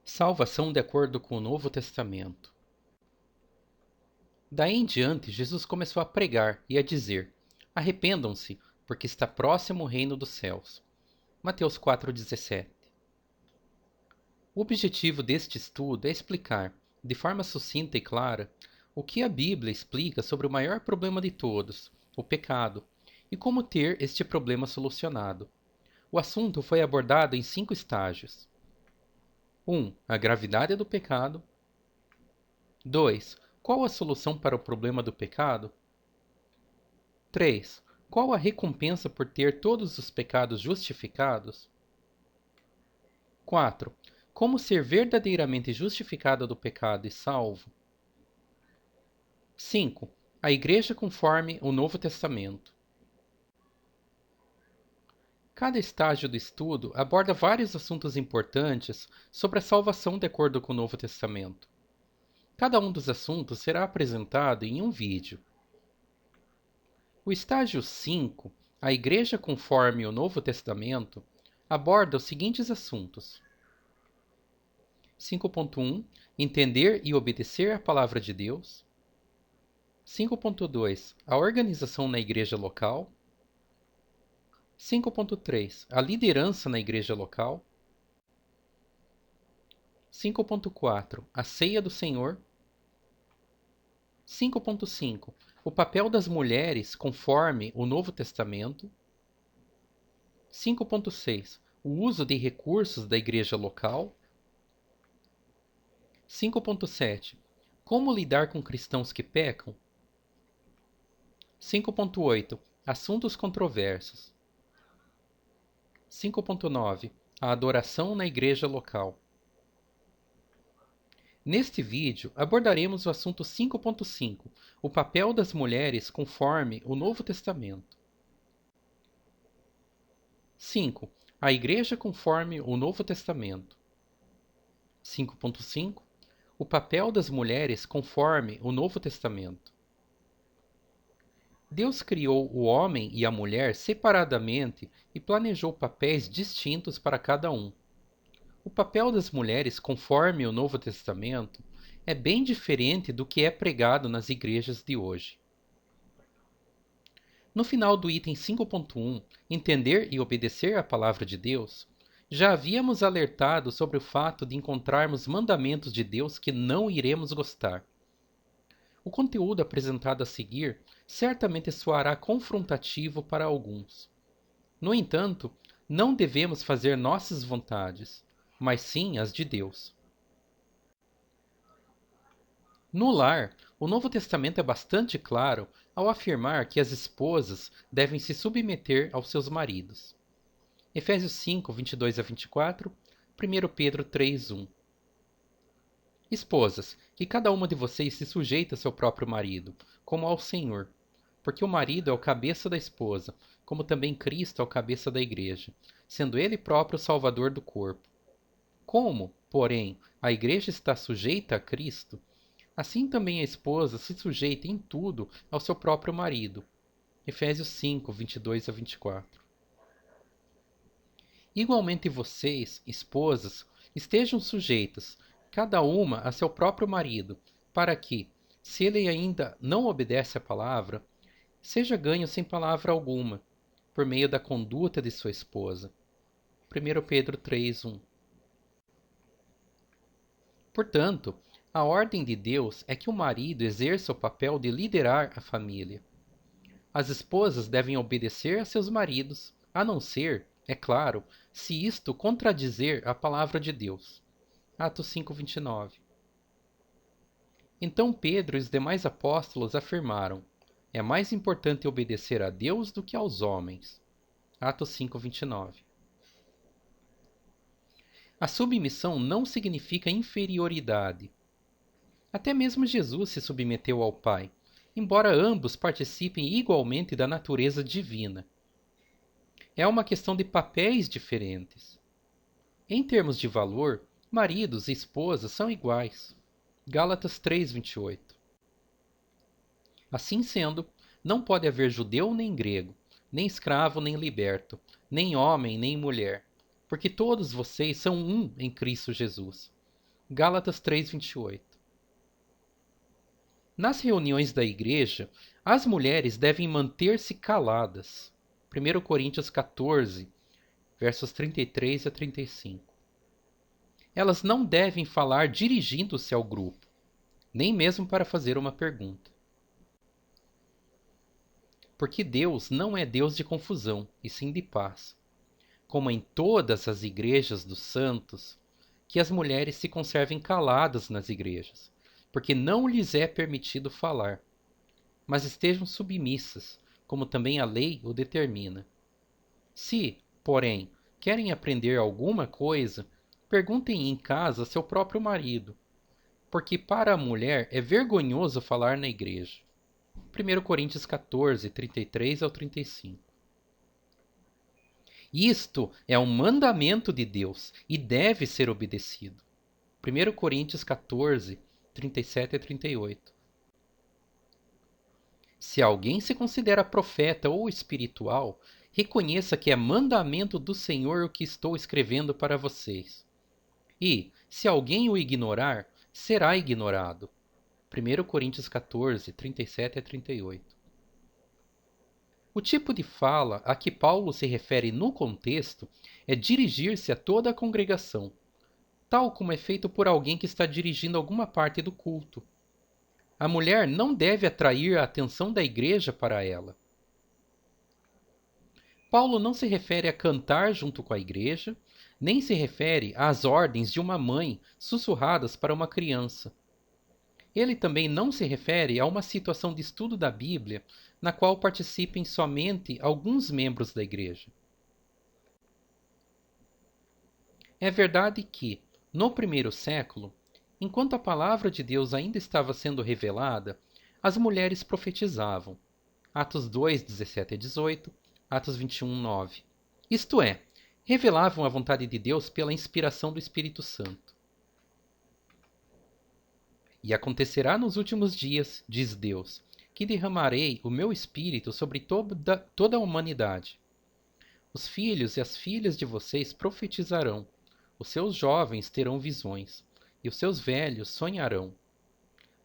Salvação de acordo com o Novo Testamento. Daí em diante, Jesus começou a pregar e a dizer: Arrependam-se, porque está próximo o reino dos céus. Mateus 4,17. O objetivo deste estudo é explicar, de forma sucinta e clara, o que a Bíblia explica sobre o maior problema de todos, o pecado, e como ter este problema solucionado. O assunto foi abordado em 5 estágios. 1. A gravidade do pecado. 2. Qual a solução para o problema do pecado? 3. Qual a recompensa por ter todos os pecados justificados? 4. Como ser verdadeiramente justificado do pecado e salvo? 5. A Igreja conforme o Novo Testamento. Cada estágio do estudo aborda vários assuntos importantes sobre a salvação de acordo com o Novo Testamento. Cada um dos assuntos será apresentado em um vídeo. O estágio 5, a Igreja conforme o Novo Testamento, aborda os seguintes assuntos. 5.1 Entender e obedecer à Palavra de Deus. 5.2 A organização na igreja local. 5.3 A liderança na igreja local. 5.4 A ceia do Senhor. 5.5 O papel das mulheres conforme o Novo Testamento. 5.6 O uso de recursos da igreja local. 5.7 Como lidar com cristãos que pecam. 5.8 Assuntos controversos. 5.9 A adoração na igreja local. Neste vídeo, abordaremos o assunto 5.5 O papel das mulheres conforme o Novo Testamento. 5. A igreja conforme o Novo Testamento. 5.5 O papel das mulheres conforme o Novo Testamento. Deus criou o homem e a mulher separadamente e planejou papéis distintos para cada um. O papel das mulheres conforme o Novo Testamento é bem diferente do que é pregado nas igrejas de hoje. No final do item 5.1, Entender e obedecer à Palavra de Deus, já havíamos alertado sobre o fato de encontrarmos mandamentos de Deus que não iremos gostar. O conteúdo apresentado a seguir certamente soará confrontativo para alguns. No entanto, não devemos fazer nossas vontades, mas sim as de Deus. No lar, o Novo Testamento é bastante claro ao afirmar que as esposas devem se submeter aos seus maridos. Efésios 5, 22 a 24, 1 Pedro 3, 1. Esposas, que cada uma de vocês se sujeite a seu próprio marido, como ao Senhor. Porque o marido é o cabeça da esposa, como também Cristo é o cabeça da igreja, sendo ele próprio o salvador do corpo. Como, porém, a igreja está sujeita a Cristo, assim também a esposa se sujeita em tudo ao seu próprio marido. Efésios 5, 22 a 24. Igualmente vocês, esposas, estejam sujeitas, cada uma a seu próprio marido, para que, se ele ainda não obedece à palavra, seja ganho sem palavra alguma, por meio da conduta de sua esposa. 1 Pedro 3, 1. Portanto, a ordem de Deus é que o marido exerça o papel de liderar a família. As esposas devem obedecer a seus maridos, a não ser, é claro, se isto contradizer a palavra de Deus. Atos 5:29. Então Pedro e os demais apóstolos afirmaram: é mais importante obedecer a Deus do que aos homens. Atos 5:29. A submissão não significa inferioridade. Até mesmo Jesus se submeteu ao Pai, embora ambos participem igualmente da natureza divina. É uma questão de papéis diferentes. Em termos de valor, maridos e esposas são iguais. Gálatas 3:28. Assim sendo, não pode haver judeu nem grego, nem escravo nem liberto, nem homem nem mulher, porque todos vocês são um em Cristo Jesus. Gálatas 3:28. Nas reuniões da igreja, as mulheres devem manter-se caladas. 1 Coríntios 14, versos 33 a 35. Elas não devem falar dirigindo-se ao grupo, nem mesmo para fazer uma pergunta. Porque Deus não é Deus de confusão, e sim de paz. Como em todas as igrejas dos santos, que as mulheres se conservem caladas nas igrejas, porque não lhes é permitido falar, mas estejam submissas, como também a lei o determina. Se, porém, querem aprender alguma coisa, perguntem em casa a seu próprio marido, porque para a mulher é vergonhoso falar na igreja. 1 Coríntios 14, 33 ao 35. Isto é um mandamento de Deus e deve ser obedecido. 1 Coríntios 14, 37 a 38. Se alguém se considera profeta ou espiritual, reconheça que é mandamento do Senhor o que estou escrevendo para vocês. E, se alguém o ignorar, será ignorado. 1 Coríntios 14, 37 a 38. O tipo de fala a que Paulo se refere no contexto é dirigir-se a toda a congregação, tal como é feito por alguém que está dirigindo alguma parte do culto. A mulher não deve atrair a atenção da igreja para ela. Paulo não se refere a cantar junto com a igreja, nem se refere às ordens de uma mãe sussurradas para uma criança. Ele também não se refere a uma situação de estudo da Bíblia na qual participem somente alguns membros da igreja. É verdade que, no primeiro século, enquanto a palavra de Deus ainda estava sendo revelada, as mulheres profetizavam. Atos 2, 17 a 18, Atos 21, 9. Isto é, revelavam a vontade de Deus pela inspiração do Espírito Santo. E acontecerá nos últimos dias, diz Deus, que derramarei o meu espírito sobre toda a humanidade. Os filhos e as filhas de vocês profetizarão, os seus jovens terão visões, e os seus velhos sonharão.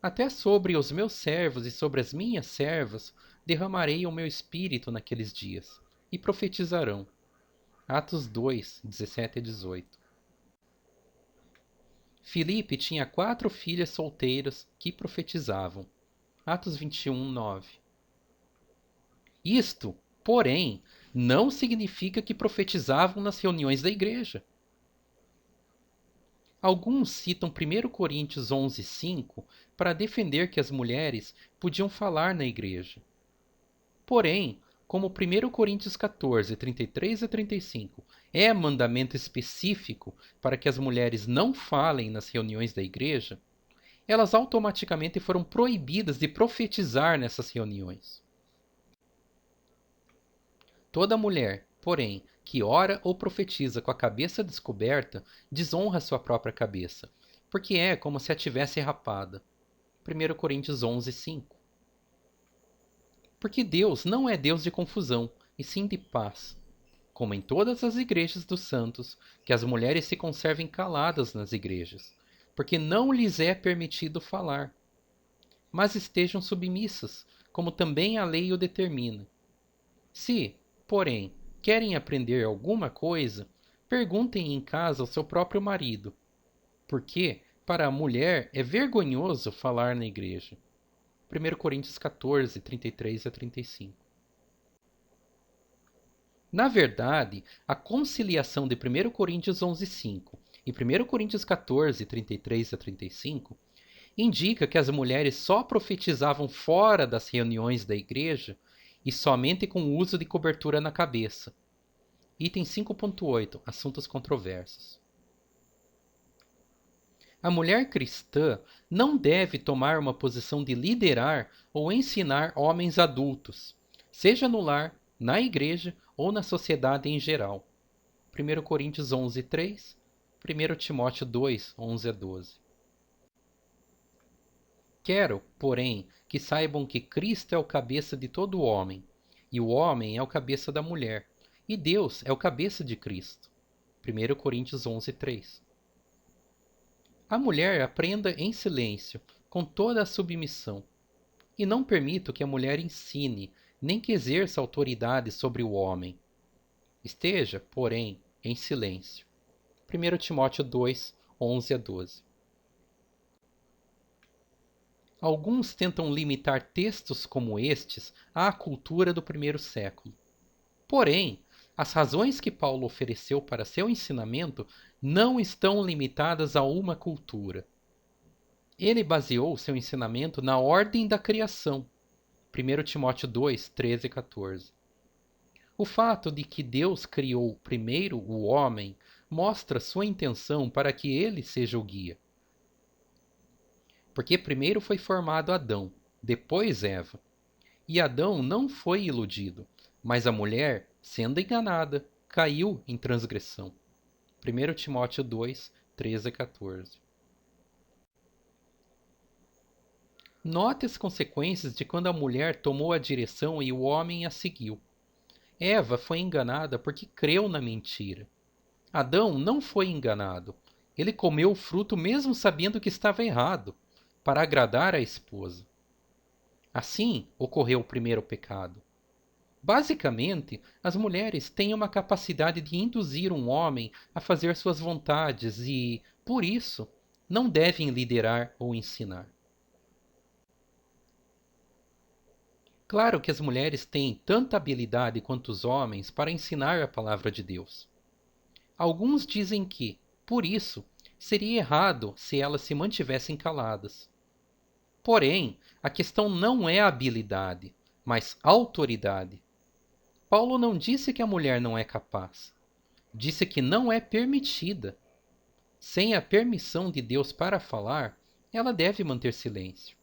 Até sobre os meus servos e sobre as minhas servas derramarei o meu espírito naqueles dias, e profetizarão. Atos 2, 17 a 18. Filipe tinha 4 filhas solteiras que profetizavam. Atos 21, 9. Isto, porém, não significa que profetizavam nas reuniões da igreja. Alguns citam 1 Coríntios 11, 5 para defender que as mulheres podiam falar na igreja. Porém, como 1 Coríntios 14, 33 a 35 é mandamento específico para que as mulheres não falem nas reuniões da igreja, elas automaticamente foram proibidas de profetizar nessas reuniões. Toda mulher, porém, que ora ou profetiza com a cabeça descoberta, desonra sua própria cabeça, porque é como se a tivesse rapada. 1 Coríntios 11, 5. Porque Deus não é Deus de confusão, e sim de paz. Como em todas as igrejas dos santos, que as mulheres se conservem caladas nas igrejas, porque não lhes é permitido falar. Mas estejam submissas, como também a lei o determina. Se, porém, querem aprender alguma coisa, perguntem em casa ao seu próprio marido, porque para a mulher é vergonhoso falar na igreja. 1 Coríntios 14, 33 a 35. Na verdade, a conciliação de 1 Coríntios 11, 5 e 1 Coríntios 14, 33 a 35 indica que as mulheres só profetizavam fora das reuniões da igreja e somente com o uso de cobertura na cabeça. Item 5.8. Assuntos controversos. A mulher cristã não deve tomar uma posição de liderar ou ensinar homens adultos, seja no lar, na igreja ou na sociedade em geral. 1 Coríntios 11, 3, 1 Timóteo 2, 11 a 12. Quero, porém, que saibam que Cristo é o cabeça de todo homem, e o homem é o cabeça da mulher, e Deus é o cabeça de Cristo. 1 Coríntios 11, 3. A mulher aprenda em silêncio, com toda a submissão. E não permito que a mulher ensine, nem que exerça autoridade sobre o homem. Esteja, porém, em silêncio. 1 Timóteo 2, 11 a 12. Alguns tentam limitar textos como estes à cultura do primeiro século. Porém, as razões que Paulo ofereceu para seu ensinamento não estão limitadas a uma cultura. Ele baseou seu ensinamento na ordem da criação. 1 Timóteo 2, 13 e 14. O fato de que Deus criou primeiro o homem mostra sua intenção para que ele seja o guia. Porque primeiro foi formado Adão, depois Eva. E Adão não foi iludido, mas a mulher, sendo enganada, caiu em transgressão. 1 Timóteo 2, 13 e 14. Note as consequências de quando a mulher tomou a direção e o homem a seguiu. Eva foi enganada porque creu na mentira. Adão não foi enganado. Ele comeu o fruto mesmo sabendo que estava errado, para agradar a esposa. Assim ocorreu o primeiro pecado. Basicamente, as mulheres têm uma capacidade de induzir um homem a fazer suas vontades e, por isso, não devem liderar ou ensinar. Claro que as mulheres têm tanta habilidade quanto os homens para ensinar a palavra de Deus. Alguns dizem que, por isso, seria errado se elas se mantivessem caladas. Porém, a questão não é habilidade, mas autoridade. Paulo não disse que a mulher não é capaz. Disse que não é permitida. Sem a permissão de Deus para falar, ela deve manter silêncio.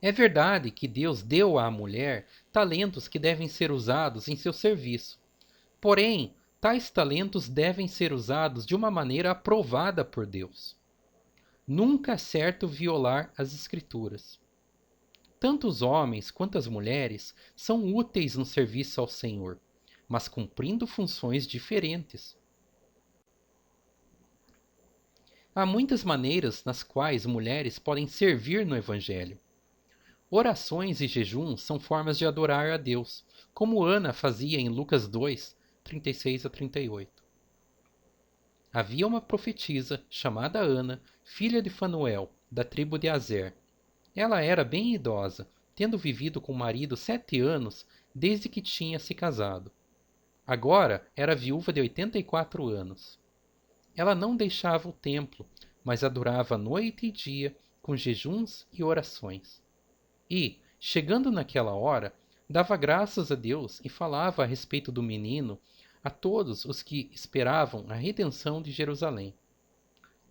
É verdade que Deus deu à mulher talentos que devem ser usados em seu serviço. Porém, tais talentos devem ser usados de uma maneira aprovada por Deus. Nunca é certo violar as Escrituras. Tanto os homens quanto as mulheres são úteis no serviço ao Senhor, mas cumprindo funções diferentes. Há muitas maneiras nas quais mulheres podem servir no Evangelho. Orações e jejuns são formas de adorar a Deus, como Ana fazia em Lucas 2, 36 a 38. Havia uma profetisa chamada Ana, filha de Fanuel, da tribo de Azer. Ela era bem idosa, tendo vivido com o marido 7 anos desde que tinha se casado. Agora era viúva de 84 anos. Ela não deixava o templo, mas adorava noite e dia com jejuns e orações. E, chegando naquela hora, dava graças a Deus e falava a respeito do menino a todos os que esperavam a redenção de Jerusalém.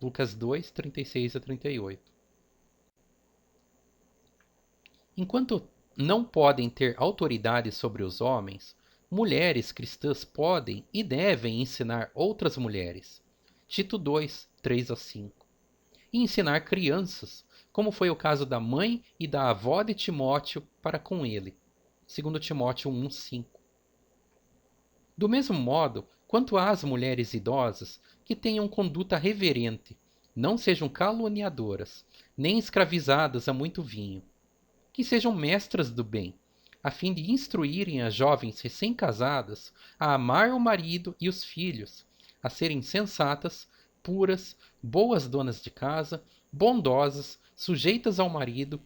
Lucas 2, 36 a 38. Enquanto não podem ter autoridade sobre os homens, mulheres cristãs podem e devem ensinar outras mulheres. Tito 2, 3 a 5. E ensinar crianças, como foi o caso da mãe e da avó de Timóteo para com ele. 2 Timóteo 1, 5. Do mesmo modo, quanto às mulheres idosas, que tenham conduta reverente, não sejam caluniadoras, nem escravizadas a muito vinho, que sejam mestras do bem, a fim de instruírem as jovens recém-casadas a amar o marido e os filhos, a serem sensatas, puras, boas donas de casa, bondosas, sujeitas ao marido,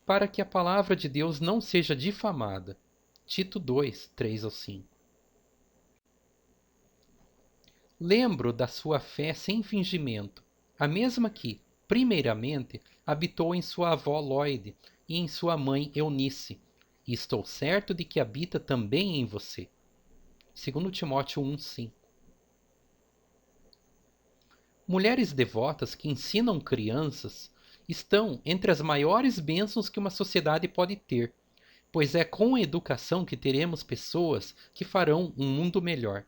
para que a palavra de Deus não seja difamada. Tito 2, 3 ao 5. Lembro da sua fé sem fingimento, a mesma que, primeiramente, habitou em sua avó Loide e em sua mãe Eunice, e estou certo de que habita também em você. 2 Timóteo 1, 5. Mulheres devotas que ensinam crianças estão entre as maiores bênçãos que uma sociedade pode ter, pois é com a educação que teremos pessoas que farão um mundo melhor.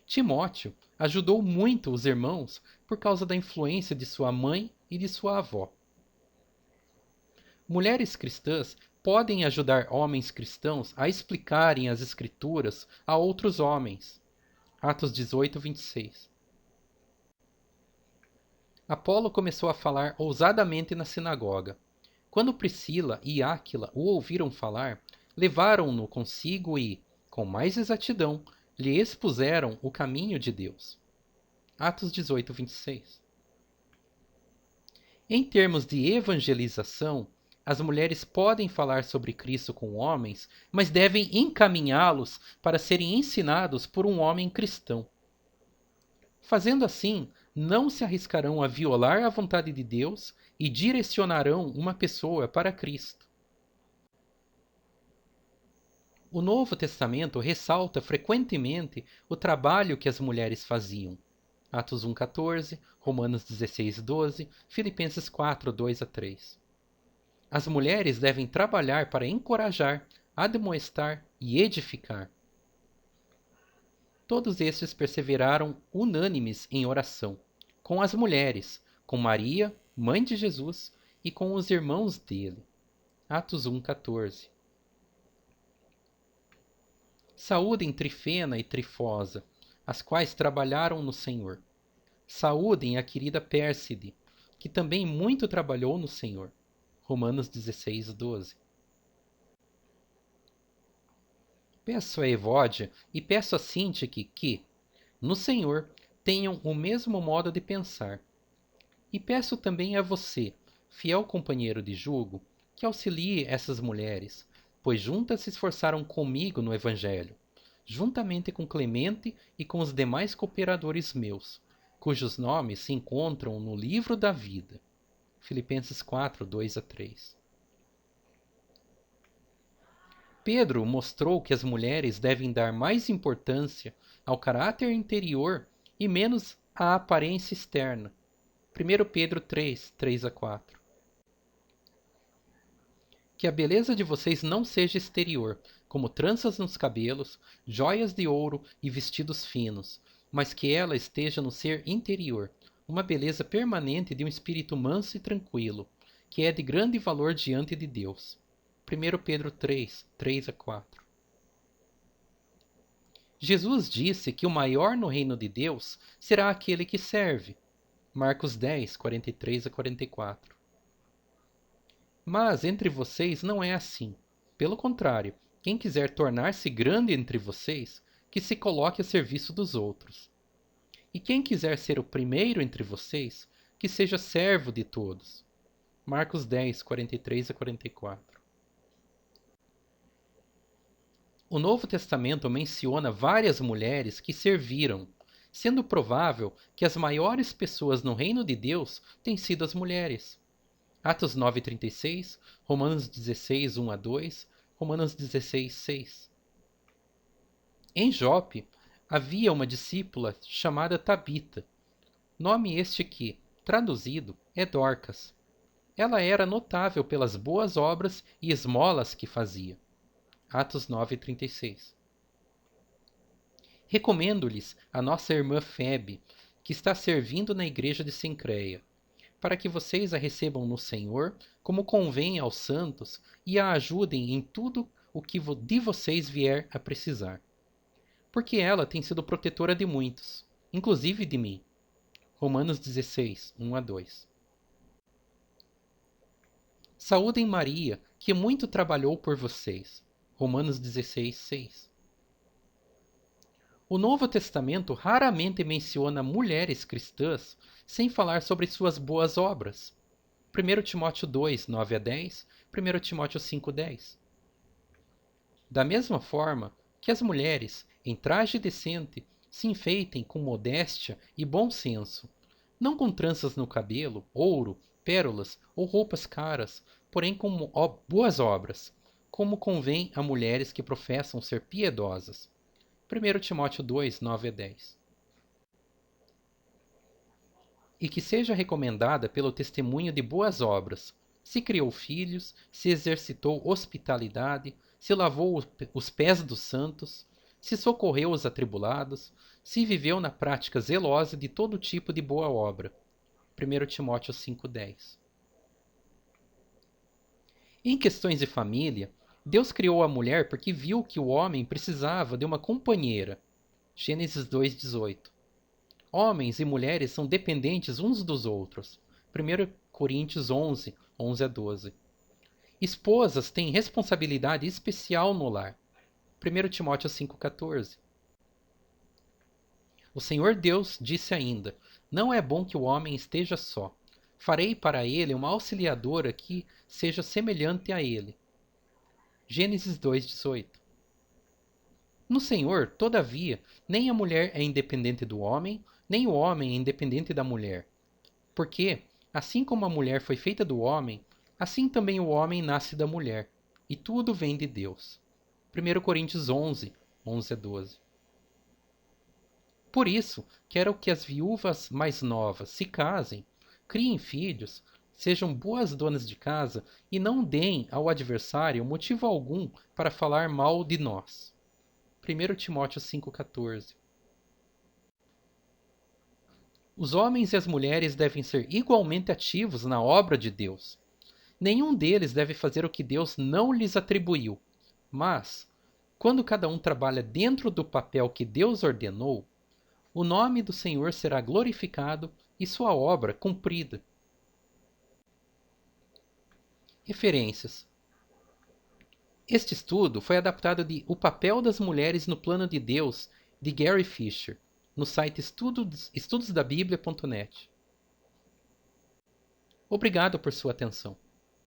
Timóteo ajudou muito os irmãos por causa da influência de sua mãe e de sua avó. Mulheres cristãs podem ajudar homens cristãos a explicarem as Escrituras a outros homens. Atos 18, 26. Apolo começou a falar ousadamente na sinagoga. Quando Priscila e Áquila o ouviram falar, levaram-no consigo e, com mais exatidão, lhe expuseram o caminho de Deus. Atos 18, 26. Em termos de evangelização, as mulheres podem falar sobre Cristo com homens, mas devem encaminhá-los para serem ensinados por um homem cristão. Fazendo assim, não se arriscarão a violar a vontade de Deus e direcionarão uma pessoa para Cristo. O Novo Testamento ressalta frequentemente o trabalho que as mulheres faziam. Atos 1,14, Romanos 16,12, Filipenses 4, 2-3. As mulheres devem trabalhar para encorajar, admoestar e edificar. Todos estes perseveraram unânimes em oração, com as mulheres, com Maria, mãe de Jesus, e com os irmãos dele. Atos 1,14. Saúdem Trifena e Trifosa, as quais trabalharam no Senhor. Saúdem a querida Pérside, que também muito trabalhou no Senhor. Romanos 16, 12. Peço a Evódia e peço a Sintique que, no Senhor, tenham o mesmo modo de pensar. E peço também a você, fiel companheiro de jugo, que auxilie essas mulheres, pois juntas se esforçaram comigo no Evangelho, juntamente com Clemente e com os demais cooperadores meus, cujos nomes se encontram no livro da vida. Filipenses 4, 2-3. Pedro mostrou que as mulheres devem dar mais importância ao caráter interior e menos à aparência externa. 1 Pedro 3, 3-4. Que a beleza de vocês não seja exterior, como tranças nos cabelos, joias de ouro e vestidos finos, mas que ela esteja no ser interior, uma beleza permanente de um espírito manso e tranquilo, que é de grande valor diante de Deus. 1 Pedro 3, 3-4. Jesus disse que o maior no reino de Deus será aquele que serve. Marcos 10, 43-44. Mas entre vocês não é assim. Pelo contrário, quem quiser tornar-se grande entre vocês, que se coloque a serviço dos outros. E quem quiser ser o primeiro entre vocês, que seja servo de todos. Marcos 10, 43-44. O Novo Testamento menciona várias mulheres que serviram, sendo provável que as maiores pessoas no reino de Deus têm sido as mulheres. Atos 9:36, Romanos 16, 1-2, Romanos 16, 6. Em Jope, havia uma discípula chamada Tabita, nome este que, traduzido, é Dorcas. Ela era notável pelas boas obras e esmolas que fazia. Atos 9:36. Recomendo-lhes a nossa irmã Febe, que está servindo na igreja de Cencreia, para que vocês a recebam no Senhor, como convém aos santos, e a ajudem em tudo o que de vocês vier a precisar. Porque ela tem sido protetora de muitos, inclusive de mim. Romanos 16, 1-2. Saúdem Maria, que muito trabalhou por vocês. Romanos 16, 6. O Novo Testamento raramente menciona mulheres cristãs sem falar sobre suas boas obras. 1 Timóteo 2, 9-10, 1 Timóteo 5, 10. Da mesma forma que as mulheres, em traje decente, se enfeitem com modéstia e bom senso, não com tranças no cabelo, ouro, pérolas ou roupas caras, porém com boas obras, como convém a mulheres que professam ser piedosas. 1 Timóteo 2, 9-10. E que seja recomendada pelo testemunho de boas obras, se criou filhos, se exercitou hospitalidade, se lavou os pés dos santos, se socorreu os atribulados, se viveu na prática zelosa de todo tipo de boa obra. 1 Timóteo 5,10. Em questões de família, Deus criou a mulher porque viu que o homem precisava de uma companheira. Gênesis 2,18. Homens e mulheres são dependentes uns dos outros. 1 Coríntios 11, 11 a 12. Esposas têm responsabilidade especial no lar. 1 Timóteo 5,14. O Senhor Deus disse ainda: Não é bom que o homem esteja só. Farei para ele uma auxiliadora que seja semelhante a ele. Gênesis 2,18. No Senhor, todavia, nem a mulher é independente do homem, nem o homem é independente da mulher. Porque, assim como a mulher foi feita do homem, assim também o homem nasce da mulher, e tudo vem de Deus. 1 Coríntios 11, 11 a 12. Por isso, quero que as viúvas mais novas se casem, criem filhos, sejam boas donas de casa e não deem ao adversário motivo algum para falar mal de nós. 1 Timóteo 5,14. Os homens e as mulheres devem ser igualmente ativos na obra de Deus. Nenhum deles deve fazer o que Deus não lhes atribuiu. Mas, quando cada um trabalha dentro do papel que Deus ordenou, o nome do Senhor será glorificado e sua obra cumprida. Referências. Este estudo foi adaptado de O Papel das Mulheres no Plano de Deus, de Gary Fisher, no site estudosdabiblia.net. Obrigado por sua atenção.